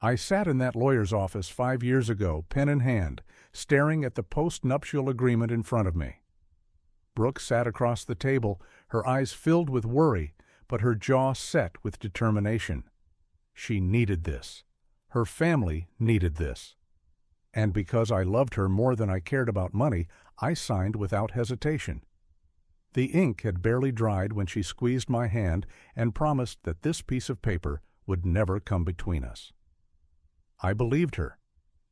I sat in that lawyer's office 5 years ago, pen in hand, staring at the post-nuptial agreement in front of me. Brooke sat across the table, her eyes filled with worry, but her jaw set with determination. She needed this. Her family needed this. And because I loved her more than I cared about money, I signed without hesitation. The ink had barely dried when she squeezed my hand and promised that this piece of paper would never come between us. I believed her.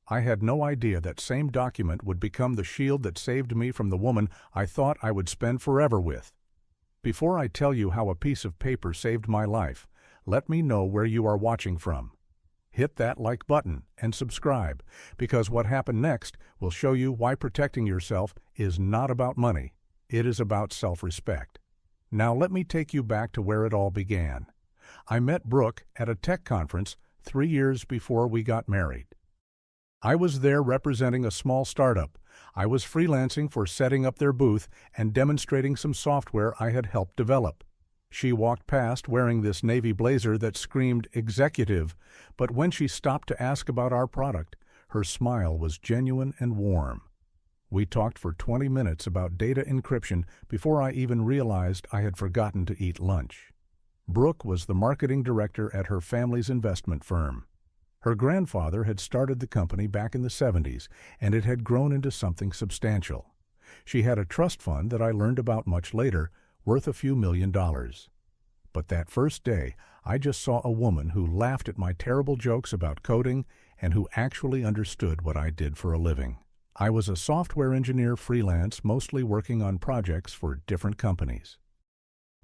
I had no idea that same document would become the shield that saved me from the woman I thought I would spend forever with. Before I tell you how a piece of paper saved my life, let me know where you are watching from. Hit that like button and subscribe, because what happened next will show you why protecting yourself is not about money. It is about self-respect. Now let me take you back to where it all began. I met Brooke at a tech conference 3 years before we got married. I was there representing a small startup. I was freelancing for setting up their booth and demonstrating some software I had helped develop. She walked past wearing this navy blazer that screamed executive, but when she stopped to ask about our product, her smile was genuine and warm. We talked for 20 minutes about data encryption before I even realized I had forgotten to eat lunch. Brooke was the marketing director at her family's investment firm. Her grandfather had started the company back in the 70s, and it had grown into something substantial. She had a trust fund that I learned about much later, worth a few $1,000,000. But that first day, I just saw a woman who laughed at my terrible jokes about coding and who actually understood what I did for a living. I was a software engineer freelance, mostly working on projects for different companies.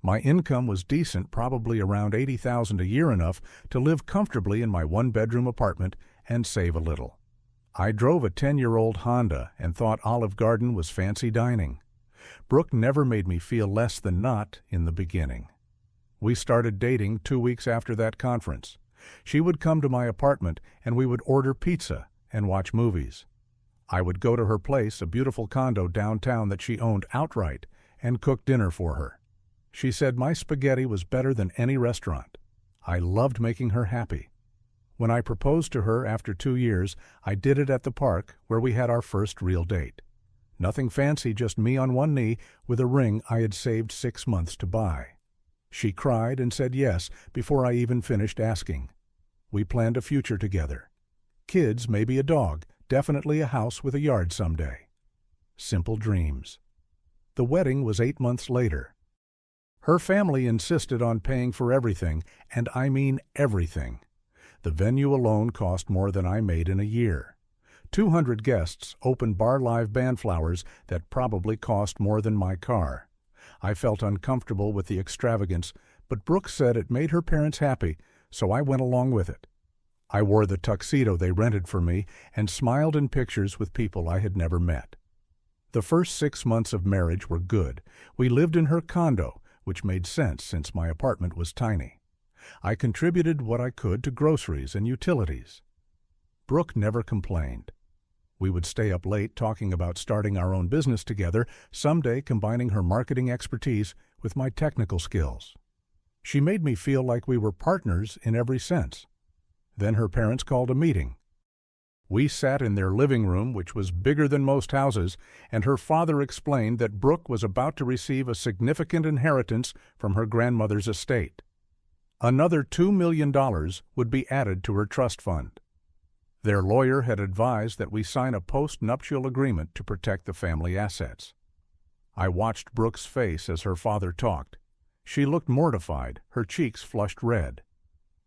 My income was decent, probably around $80,000 a year, enough to live comfortably in my one-bedroom apartment and save a little. I drove a 10-year-old Honda and thought Olive Garden was fancy dining. Brooke never made me feel less than not in the beginning. We started dating 2 weeks after that conference. She would come to my apartment and we would order pizza and watch movies. I would go to her place, a beautiful condo downtown that she owned outright, and cook dinner for her. She said my spaghetti was better than any restaurant. I loved making her happy. When I proposed to her after 2 years, I did it at the park where we had our first real date. Nothing fancy, just me on one knee with a ring I had saved 6 months to buy. She cried and said yes before I even finished asking. We planned a future together. Kids, maybe a dog, definitely a house with a yard someday. Simple dreams. The wedding was 8 months later. Her family insisted on paying for everything, and I mean everything. The venue alone cost more than I made in a year. 200 guests, open bar live band flowers that probably cost more than my car. I felt uncomfortable with the extravagance, but Brooke said it made her parents happy, so I went along with it. I wore the tuxedo they rented for me and smiled in pictures with people I had never met. The first 6 months of marriage were good. We lived in her condo, which made sense since my apartment was tiny. I contributed what I could to groceries and utilities. Brooke never complained. We would stay up late talking about starting our own business together, someday combining her marketing expertise with my technical skills. She made me feel like we were partners in every sense. Then her parents called a meeting. We sat in their living room, which was bigger than most houses, and her father explained that Brooke was about to receive a significant inheritance from her grandmother's estate. Another $2 million would be added to her trust fund. Their lawyer had advised that we sign a post-nuptial agreement to protect the family assets. I watched Brooke's face as her father talked. She looked mortified, her cheeks flushed red.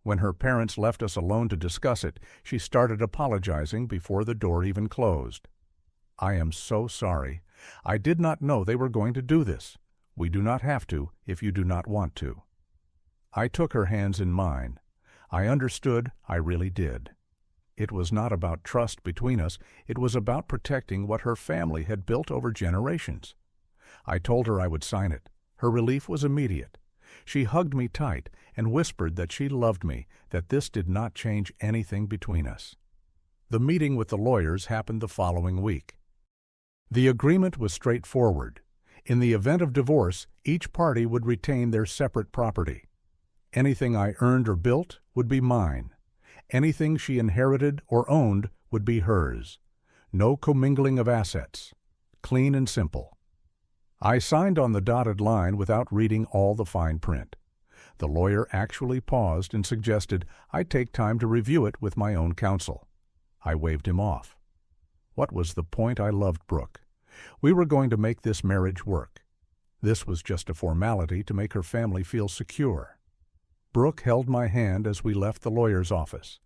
When her parents left us alone to discuss it, she started apologizing before the door even closed. I am so sorry. I did not know they were going to do this. We do not have to if you do not want to. I took her hands in mine. I understood, I really did. It was not about trust between us, it was about protecting what her family had built over generations. I told her I would sign it. Her relief was immediate. She hugged me tight and whispered that she loved me, that this did not change anything between us. The meeting with the lawyers happened the following week. The agreement was straightforward. In the event of divorce, each party would retain their separate property. Anything I earned or built would be mine. Anything she inherited or owned would be hers. No commingling of assets. Clean and simple. I signed on the dotted line without reading all the fine print. The lawyer actually paused and suggested I take time to review it with my own counsel. I waved him off. What was the point? I loved Brooke. We were going to make this marriage work. This was just a formality to make her family feel secure. Brooke held my hand as we left the lawyer's office.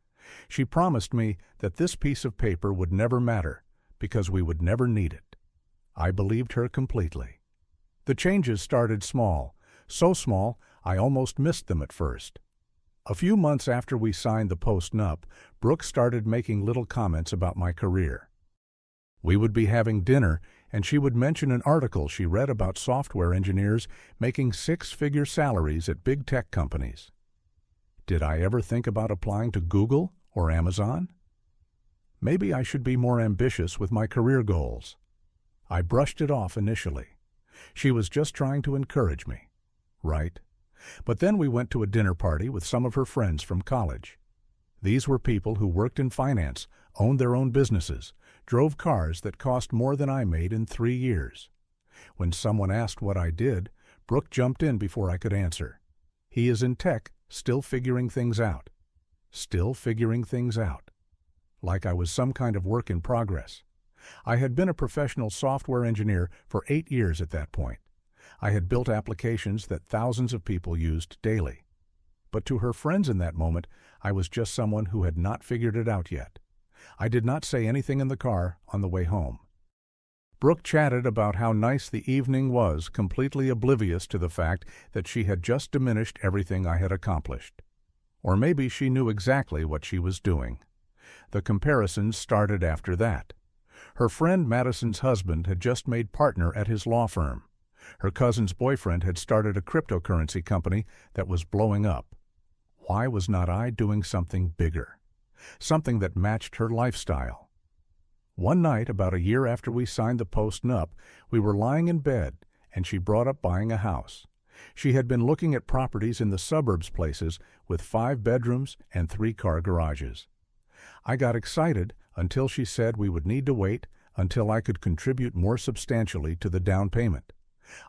She promised me that this piece of paper would never matter because we would never need it. I believed her completely. The changes started small, so small I almost missed them at first. A few months after we signed the Post-Nup, Brooke started making little comments about my career. We would be having dinner, and she would mention an article she read about software engineers making six-figure salaries at big tech companies. Did I ever think about applying to Google or Amazon? Maybe I should be more ambitious with my career goals. I brushed it off initially. She was just trying to encourage me. Right. But then we went to a dinner party with some of her friends from college. These were people who worked in finance, owned their own businesses, drove cars that cost more than I made in 3 years. When someone asked what I did, Brooke jumped in before I could answer. He is in tech, still figuring things out. Still figuring things out. Like I was some kind of work in progress. I had been a professional software engineer for 8 years at that point. I had built applications that thousands of people used daily. But to her friends in that moment, I was just someone who had not figured it out yet. I did not say anything in the car on the way home. Brooke chatted about how nice the evening was, completely oblivious to the fact that she had just diminished everything I had accomplished. Or maybe she knew exactly what she was doing. The comparisons started after that. Her friend Madison's husband had just made partner at his law firm. Her cousin's boyfriend had started a cryptocurrency company that was blowing up. Why was not I doing something bigger? Something that matched her lifestyle? One night, about a year after we signed the Post-Nup, we were lying in bed, and she brought up buying a house. She had been looking at properties in the suburbs places with 5 bedrooms and 3-car garages. I got excited until she said we would need to wait until I could contribute more substantially to the down payment.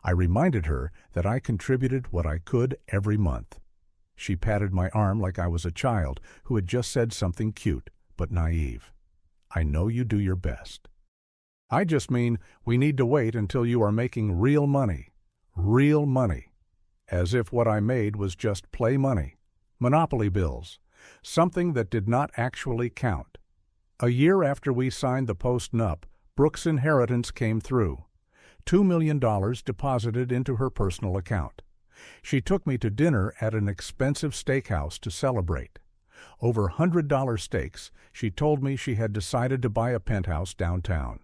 I reminded her that I contributed what I could every month. She patted my arm like I was a child who had just said something cute but naive. I know you do your best. I just mean we need to wait until you are making real money. Real money. As if what I made was just play money. Monopoly bills. Something that did not actually count. A year after we signed the Post-Nup, Brooke's inheritance came through. $2 million deposited into her personal account. She took me to dinner at an expensive steakhouse to celebrate. Over $100 steaks, she told me she had decided to buy a penthouse downtown.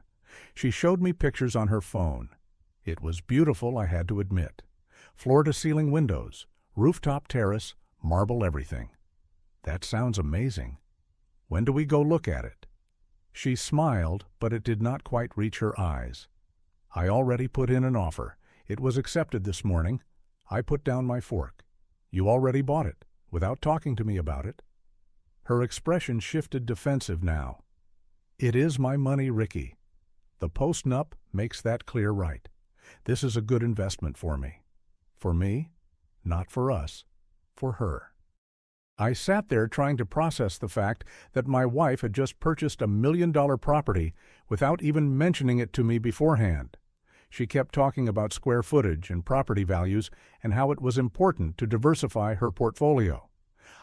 She showed me pictures on her phone. It was beautiful, I had to admit. Floor-to-ceiling windows, rooftop terrace, marble everything. That sounds amazing. When do we go look at it? She smiled, but it did not quite reach her eyes. I already put in an offer. It was accepted this morning. I put down my fork. You already bought it, without talking to me about it. Her expression shifted defensive now. It is my money, Ricky. The Post-Nup makes that clear right. This is a good investment for me. For me, not for us, for her. I sat there trying to process the fact that my wife had just purchased $1 million property without even mentioning it to me beforehand. She kept talking about square footage and property values and how it was important to diversify her portfolio.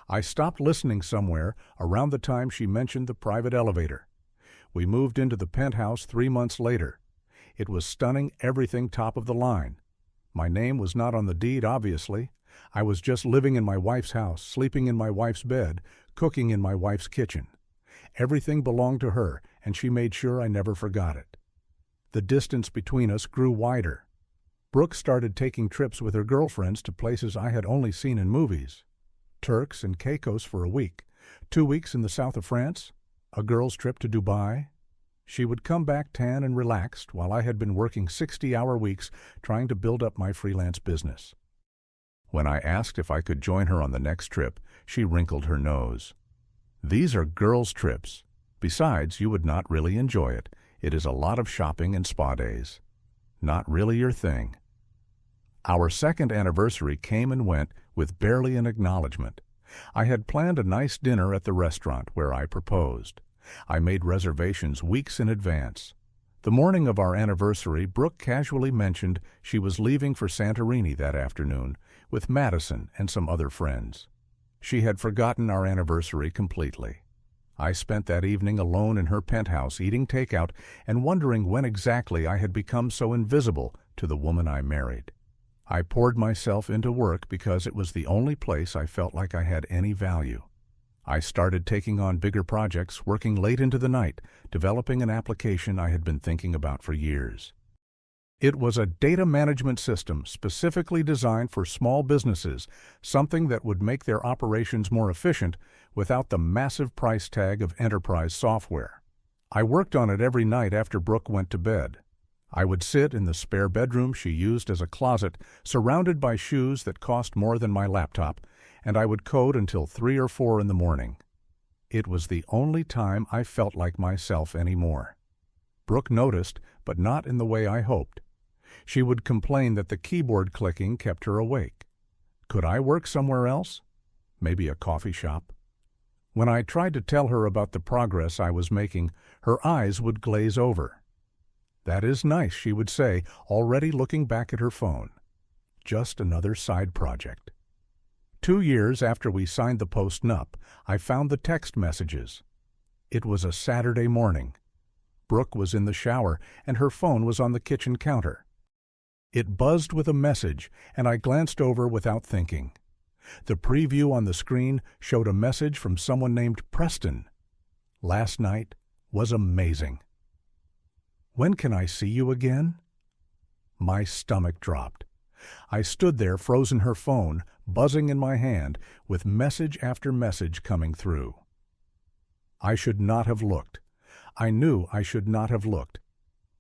I stopped listening somewhere around the time she mentioned the private elevator. We moved into the penthouse 3 months later. It was stunning, everything top of the line. My name was not on the deed, obviously. I was just living in my wife's house, sleeping in my wife's bed, cooking in my wife's kitchen. Everything belonged to her, and she made sure I never forgot it. The distance between us grew wider. Brooke started taking trips with her girlfriends to places I had only seen in movies. Turks and Caicos for a week, 2 weeks in the south of France, a girl's trip to Dubai. She would come back tan and relaxed while I had been working 60-hour weeks trying to build up my freelance business. When I asked if I could join her on the next trip, she wrinkled her nose. These are girls' trips. Besides, you would not really enjoy it. It is a lot of shopping and spa days. Not really your thing. Our second anniversary came and went with barely an acknowledgement. I had planned a nice dinner at the restaurant where I proposed. I made reservations weeks in advance. The morning of our anniversary, Brooke casually mentioned she was leaving for Santorini that afternoon with Madison and some other friends. She had forgotten our anniversary completely. I spent that evening alone in her penthouse eating takeout and wondering when exactly I had become so invisible to the woman I married. I poured myself into work because it was the only place I felt like I had any value. I started taking on bigger projects, working late into the night, developing an application I had been thinking about for years. It was a data management system specifically designed for small businesses, something that would make their operations more efficient without the massive price tag of enterprise software. I worked on it every night after Brooke went to bed. I would sit in the spare bedroom she used as a closet, surrounded by shoes that cost more than my laptop, and I would code until 3 or 4 in the morning. It was the only time I felt like myself anymore. Brooke noticed, but not in the way I hoped. She would complain that the keyboard clicking kept her awake. Could I work somewhere else? Maybe a coffee shop? When I tried to tell her about the progress I was making, her eyes would glaze over. "That is nice," she would say, already looking back at her phone. Just another side project. 2 years after we signed the Post-Nup, I found the text messages. It was a Saturday morning. Brooke was in the shower, and her phone was on the kitchen counter. It buzzed with a message, and I glanced over without thinking. The preview on the screen showed a message from someone named Preston. "Last night was amazing. When can I see you again?" My stomach dropped. I stood there, frozen her phone, buzzing in my hand, with message after message coming through. I should not have looked. I knew I should not have looked.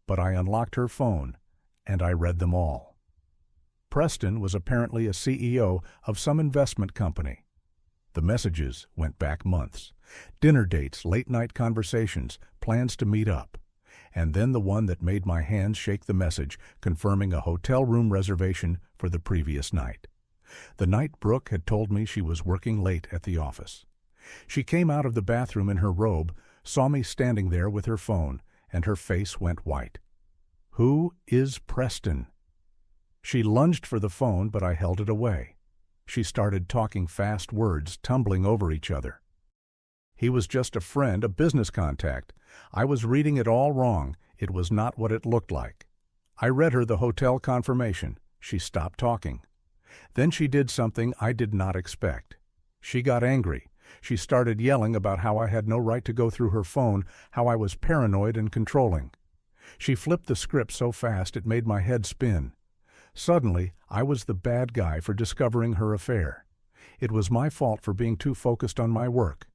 But I unlocked her phone, and I read them all. Preston was apparently a CEO of some investment company. The messages went back months. Dinner dates, late-night conversations, plans to meet up. And then the one that made my hands shake, the message confirming a hotel room reservation for the previous night. The night Brooke had told me she was working late at the office. She came out of the bathroom in her robe, saw me standing there with her phone, and her face went white. "Who is Preston?" She lunged for the phone, but I held it away. She started talking fast words, tumbling over each other. "He was just a friend, a business contact. I was reading it all wrong. It was not what it looked like." I read her the hotel confirmation. She stopped talking. Then she did something I did not expect. She got angry. She started yelling about how I had no right to go through her phone, how I was paranoid and controlling. She flipped the script so fast it made my head spin. Suddenly, I was the bad guy for discovering her affair. It was my fault for being too focused on my work.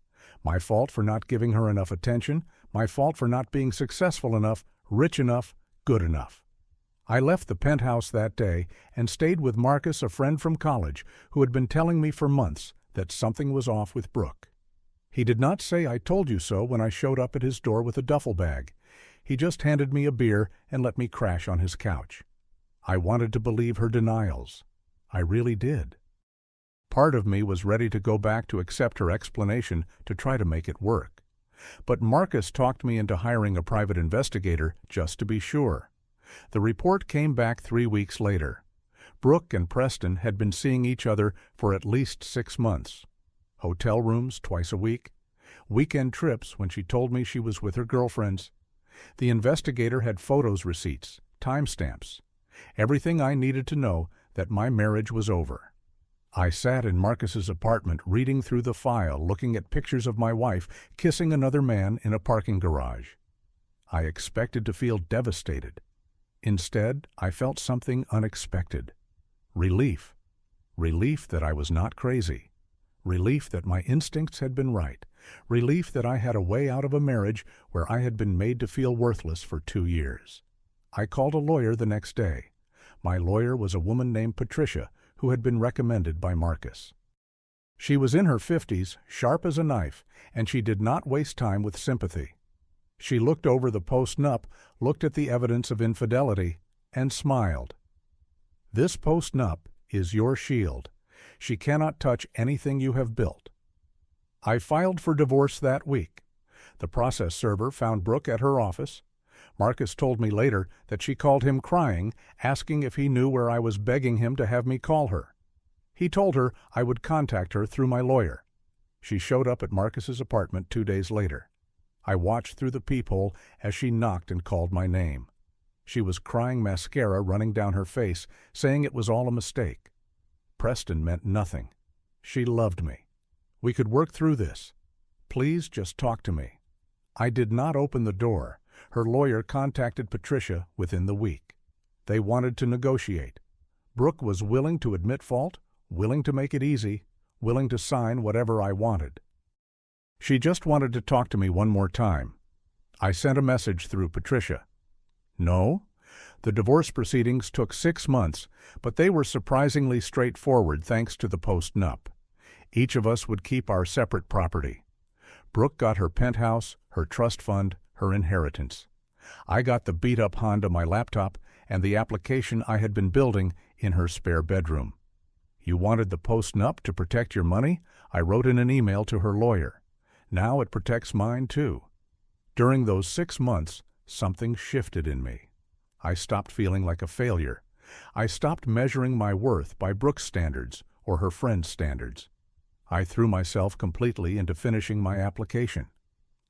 My fault for not giving her enough attention. My fault for not being successful enough, rich enough, good enough. I left the penthouse that day and stayed with Marcus, a friend from college, who had been telling me for months that something was off with Brooke. He did not say "I told you so" when I showed up at his door with a duffel bag. He just handed me a beer and let me crash on his couch. I wanted to believe her denials. I really did. Part of me was ready to go back to accept her explanation to try to make it work. But Marcus talked me into hiring a private investigator just to be sure. The report came back 3 weeks later. Brooke and Preston had been seeing each other for at least 6 months. Hotel rooms twice a week. Weekend trips when she told me she was with her girlfriends. The investigator had photos, receipts, timestamps. Everything I needed to know that my marriage was over. I sat in Marcus's apartment reading through the file, looking at pictures of my wife kissing another man in a parking garage. I expected to feel devastated. Instead, I felt something unexpected. Relief. Relief that I was not crazy. Relief that my instincts had been right. Relief that I had a way out of a marriage where I had been made to feel worthless for 2 years. I called a lawyer the next day. My lawyer was a woman named Patricia, who had been recommended by Marcus. She was in her 50s, sharp as a knife, and she did not waste time with sympathy. She looked over the Post-Nup, looked at the evidence of infidelity, and smiled. This Post-Nup is your shield. She cannot touch anything you have built. I filed for divorce that week. The process server found Brooke at her office. Marcus told me later that she called him crying, asking if he knew where I was begging him to have me call her. He told her I would contact her through my lawyer. She showed up at Marcus's apartment 2 days later. I watched through the peephole as she knocked and called my name. She was crying mascara running down her face, saying it was all a mistake. Preston meant nothing. She loved me. We could work through this. Please just talk to me. I did not open the door. Her lawyer contacted Patricia within the week. They wanted to negotiate. Brooke was willing to admit fault, willing to make it easy, willing to sign whatever I wanted. She just wanted to talk to me one more time. I sent a message through Patricia. No? The divorce proceedings took 6 months, but they were surprisingly straightforward thanks to the Post-Nup. Each of us would keep our separate property. Brooke got her penthouse, her trust fund, her inheritance. I got the beat-up Honda, my laptop, and the application I had been building in her spare bedroom. You wanted the Post-Nup to protect your money? I wrote in an email to her lawyer. Now it protects mine too. During those 6 months, something shifted in me. I stopped feeling like a failure. I stopped measuring my worth by Brooke's standards or her friends' standards. I threw myself completely into finishing my application.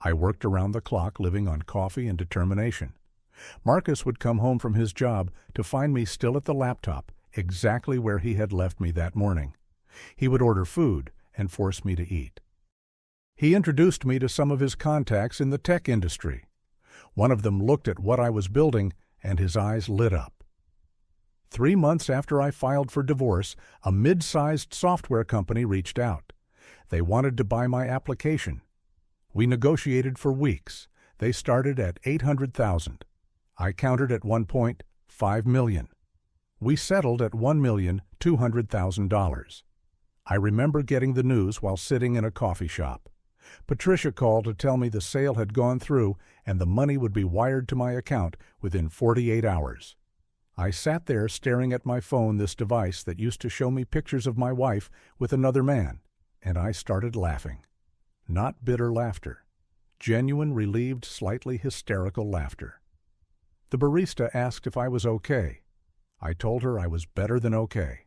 I worked around the clock, living on coffee and determination. Marcus would come home from his job to find me still at the laptop, exactly where he had left me that morning. He would order food and force me to eat. He introduced me to some of his contacts in the tech industry. One of them looked at what I was building, and his eyes lit up. 3 months after I filed for divorce, a mid-sized software company reached out. They wanted to buy my application. We negotiated for weeks. They started at $800,000. I countered at one point $5 million. We settled at $1,200,000. I remember getting the news while sitting in a coffee shop. Patricia called to tell me the sale had gone through and the money would be wired to my account within 48 hours. I sat there staring at my phone, this device that used to show me pictures of my wife with another man, and I started laughing. Not bitter laughter. Genuine, relieved, slightly hysterical laughter. The barista asked if I was okay. I told her I was better than okay.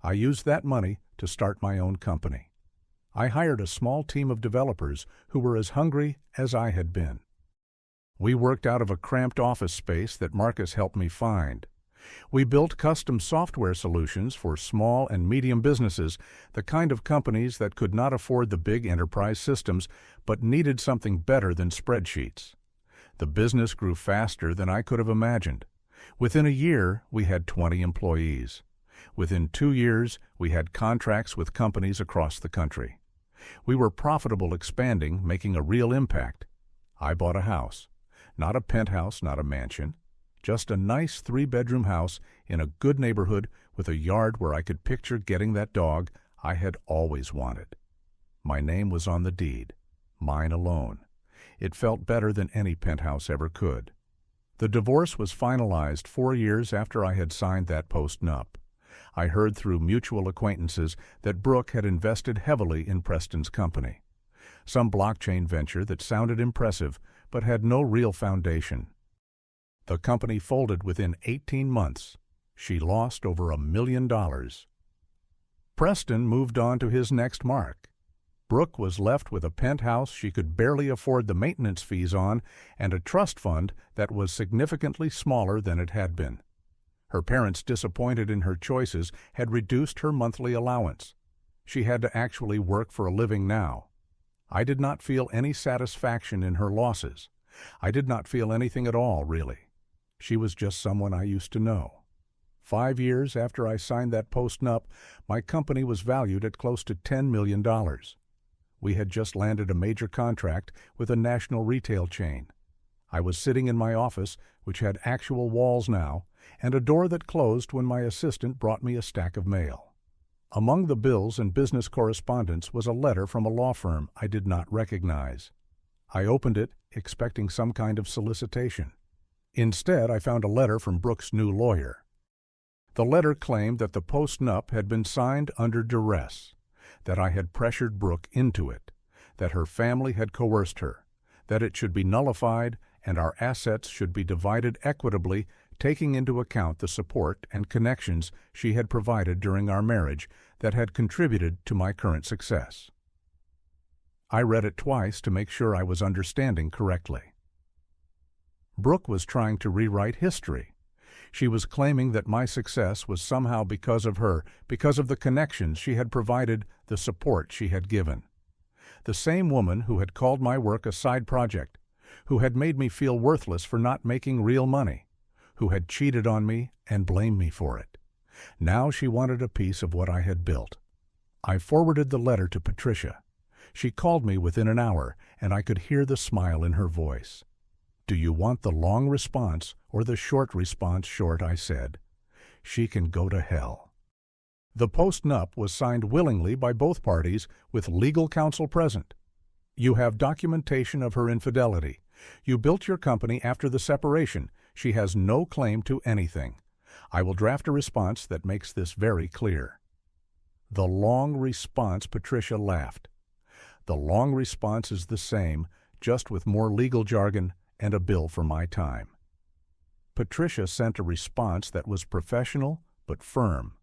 I used that money to start my own company. I hired a small team of developers who were as hungry as I had been. We worked out of a cramped office space that Marcus helped me find. We built custom software solutions for small and medium businesses, the kind of companies that could not afford the big enterprise systems but needed something better than spreadsheets. The business grew faster than I could have imagined. Within a year, we had 20 employees. Within 2 years, we had contracts with companies across the country. We were profitable, expanding, making a real impact. I bought a house. Not a penthouse, not a mansion. Just a nice 3-bedroom house in a good neighborhood with a yard where I could picture getting that dog I had always wanted. My name was on the deed. Mine alone. It felt better than any penthouse ever could. The divorce was finalized 4 years after I had signed that Post-Nup. I heard through mutual acquaintances that Brooke had invested heavily in Preston's company. Some blockchain venture that sounded impressive but had no real foundation. The company folded within 18 months. She lost over $1 million. Preston moved on to his next mark. Brooke was left with a penthouse she could barely afford the maintenance fees on and a trust fund that was significantly smaller than it had been. Her parents, disappointed in her choices, had reduced her monthly allowance. She had to actually work for a living now. I did not feel any satisfaction in her losses. I did not feel anything at all, really. She was just someone I used to know. 5 years after I signed that Post-Nup, my company was valued at close to $10 million. We had just landed a major contract with a national retail chain. I was sitting in my office, which had actual walls now, and a door that closed when my assistant brought me a stack of mail. Among the bills and business correspondence was a letter from a law firm I did not recognize. I opened it, expecting some kind of solicitation. Instead, I found a letter from Brooke's new lawyer. The letter claimed that the Post-Nup had been signed under duress, that I had pressured Brooke into it, that her family had coerced her, that it should be nullified and our assets should be divided equitably, taking into account the support and connections she had provided during our marriage that had contributed to my current success. I read it twice to make sure I was understanding correctly. Brooke was trying to rewrite history. She was claiming that my success was somehow because of her, because of the connections she had provided, the support she had given. The same woman who had called my work a side project, who had made me feel worthless for not making real money, who had cheated on me and blamed me for it. Now she wanted a piece of what I had built. I forwarded the letter to Patricia. She called me within an hour, and I could hear the smile in her voice. "Do you want the long response or the short response short?" I said. "She can go to hell." The Post-Nup was signed willingly by both parties with legal counsel present. You have documentation of her infidelity. You built your company after the separation. She has no claim to anything. I will draft a response that makes this very clear. The long response, Patricia laughed. The long response is the same, just with more legal jargon and a bill for my time. Patricia sent a response that was professional but firm.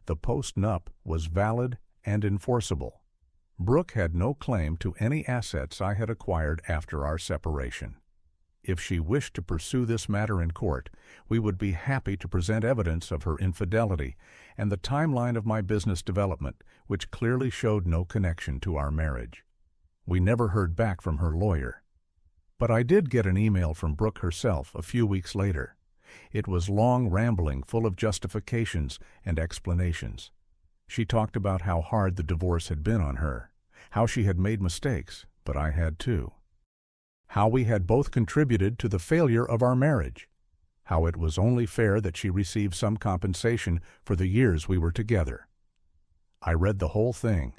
The Post-Nup was valid and enforceable. Brooke had no claim to any assets I had acquired after our separation. If she wished to pursue this matter in court, we would be happy to present evidence of her infidelity and the timeline of my business development, which clearly showed no connection to our marriage. We never heard back from her lawyer. But I did get an email from Brooke herself a few weeks later. It was long, rambling, full of justifications and explanations. She talked about how hard the divorce had been on her, how she had made mistakes, but I had too. How we had both contributed to the failure of our marriage, how it was only fair that she receive some compensation for the years we were together. I read the whole thing.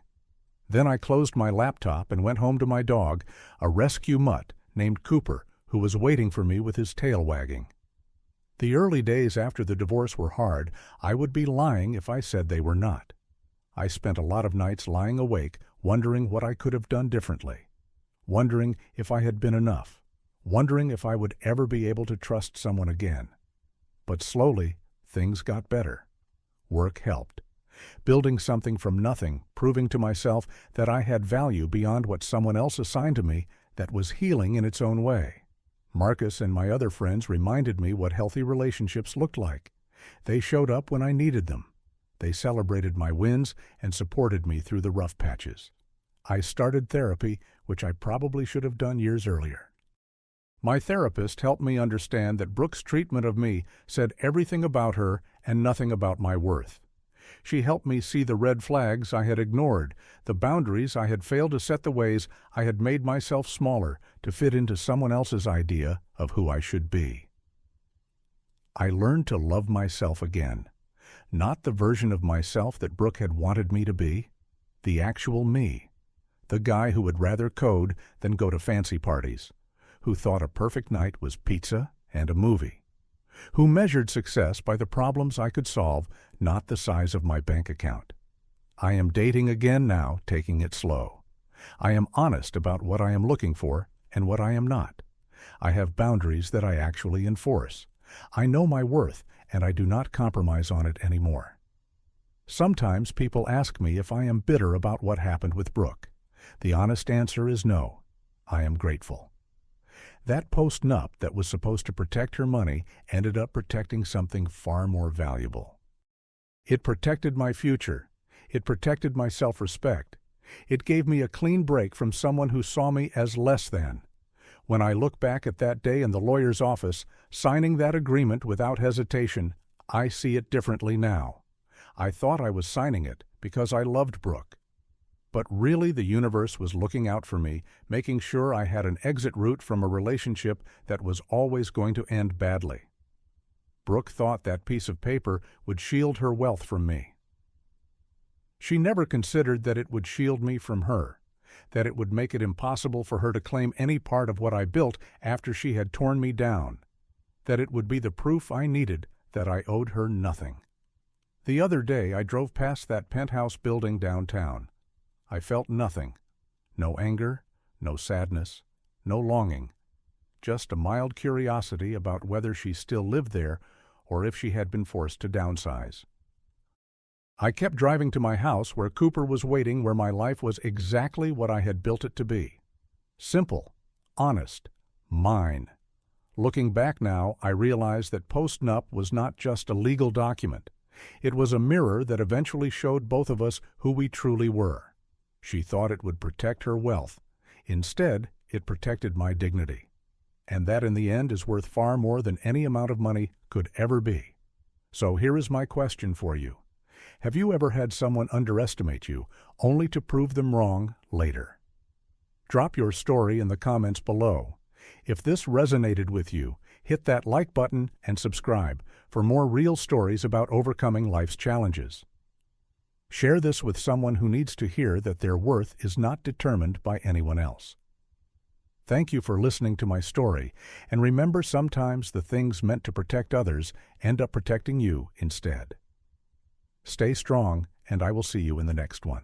Then I closed my laptop and went home to my dog, a rescue mutt named Cooper, who was waiting for me with his tail wagging. The early days after the divorce were hard. I would be lying if I said they were not. I spent a lot of nights lying awake, wondering what I could have done differently, wondering if I had been enough, wondering if I would ever be able to trust someone again. But slowly, things got better. Work helped. Building something from nothing, proving to myself that I had value beyond what someone else assigned to me, that was healing in its own way. Marcus and my other friends reminded me what healthy relationships looked like. They showed up when I needed them. They celebrated my wins and supported me through the rough patches. I started therapy, which I probably should have done years earlier. My therapist helped me understand that Brooke's treatment of me said everything about her and nothing about my worth. She helped me see the red flags I had ignored, the boundaries I had failed to set, the ways I had made myself smaller to fit into someone else's idea of who I should be. I learned to love myself again, not the version of myself that Brooke had wanted me to be, the actual me, the guy who would rather code than go to fancy parties, who thought a perfect night was pizza and a movie, who measured success by the problems I could solve, not the size of my bank account. I am dating again now, taking it slow. I am honest about what I am looking for and what I am not. I have boundaries that I actually enforce. I know my worth, and I do not compromise on it anymore. Sometimes people ask me if I am bitter about what happened with Brooke. The honest answer is no. I am grateful. That Post-Nup that was supposed to protect her money ended up protecting something far more valuable. It protected my future. It protected my self-respect. It gave me a clean break from someone who saw me as less than. When I look back at that day in the lawyer's office, signing that agreement without hesitation, I see it differently now. I thought I was signing it because I loved Brooke. But really the universe was looking out for me, making sure I had an exit route from a relationship that was always going to end badly. Brooke thought that piece of paper would shield her wealth from me. She never considered that it would shield me from her, that it would make it impossible for her to claim any part of what I built after she had torn me down, that it would be the proof I needed that I owed her nothing. The other day I drove past that penthouse building downtown. I felt nothing. No anger, no sadness, no longing. Just a mild curiosity about whether she still lived there or if she had been forced to downsize. I kept driving to my house where Cooper was waiting, where my life was exactly what I had built it to be. Simple, honest, mine. Looking back now, I realized that Post-Nup was not just a legal document. It was a mirror that eventually showed both of us who we truly were. She thought it would protect her wealth. Instead, it protected my dignity. And that in the end is worth far more than any amount of money could ever be. So here is my question for you. Have you ever had someone underestimate you, only to prove them wrong later? Drop your story in the comments below. If this resonated with you, hit that like button and subscribe for more real stories about overcoming life's challenges. Share this with someone who needs to hear that their worth is not determined by anyone else. Thank you for listening to my story, and remember, sometimes the things meant to protect others end up protecting you instead. Stay strong, and I will see you in the next one.